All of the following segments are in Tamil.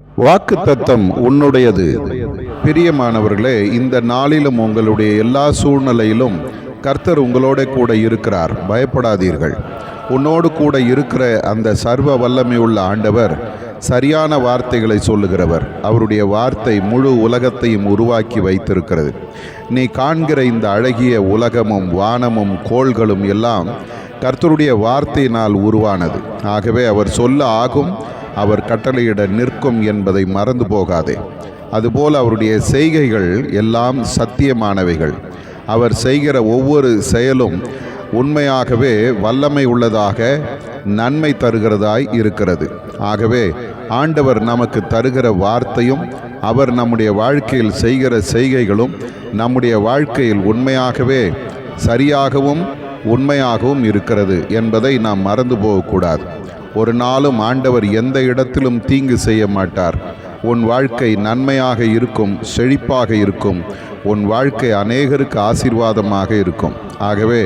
வாக்குத்தத்தம் உன்னுடையது. பிரியமானவர்களே, இந்த நாளிலும் உங்களுடைய எல்லா சூழ்நிலையிலும் கர்த்தர் உங்களோட கூட இருக்கிறார். பயப்படாதீர்கள். உன்னோடு கூட இருக்கிற அந்த சர்வ வல்லமையுள்ள ஆண்டவர் சரியான வார்த்தைகளை சொல்லுகிறவர். அவருடைய வார்த்தை முழு உலகத்தையும் உருவாக்கி வைத்திருக்கிறது. நீ காண்கிற இந்த அழகிய உலகமும் வானமும் கோள்களும் எல்லாம் கர்த்தருடைய வார்த்தையினால் உருவானது. ஆகவே அவர் சொல்ல ஆகும், அவர் கட்டளையிட நிற்கும் என்பதை மறந்து போகாதே. அதுபோல் அவருடைய செய்கைகள் எல்லாம் சத்தியமானவைகள். அவர் செய்கிற ஒவ்வொரு செயலும் உண்மையாகவே வல்லமை உள்ளதாக, நன்மை தருகிறதாய் இருக்கிறது. ஆகவே ஆண்டவர் நமக்கு தருகிற வார்த்தையும் அவர் நம்முடைய வாழ்க்கையில் செய்கிற செய்கைகளும் நம்முடைய வாழ்க்கையில் உண்மையாகவே சரியாகவும் உண்மையாகவும் இருக்கிறது என்பதை நாம் மறந்து போகக்கூடாது. ஒரு நாளும் ஆண்டவர் எந்த இடத்திலும் தீங்கு செய்ய மாட்டார். உன் வாழ்க்கை நன்மையாக இருக்கும், செழிப்பாக இருக்கும். உன் வாழ்க்கை அநேகருக்கு ஆசீர்வாதமாக இருக்கும். ஆகவே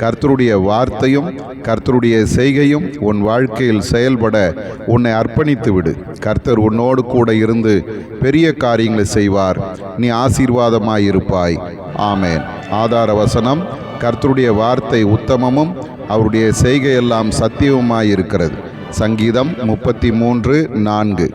கர்த்தருடைய வார்த்தையும் கர்த்தருடைய செய்கையும் உன் வாழ்க்கையில் செயல்பட உன்னை அர்ப்பணித்து விடு. கர்த்தர் உன்னோடு கூட இருந்து பெரிய காரியங்களை செய்வார். நீ ஆசீர்வாதமாயிருப்பாய். ஆமேன். ஆதார வசனம்: கர்த்தருடைய வார்த்தை உத்தமமும் அவருடைய செய்கையெல்லாம் சத்தியவுமாயிருக்கிறது. சங்கீதம் 33:4.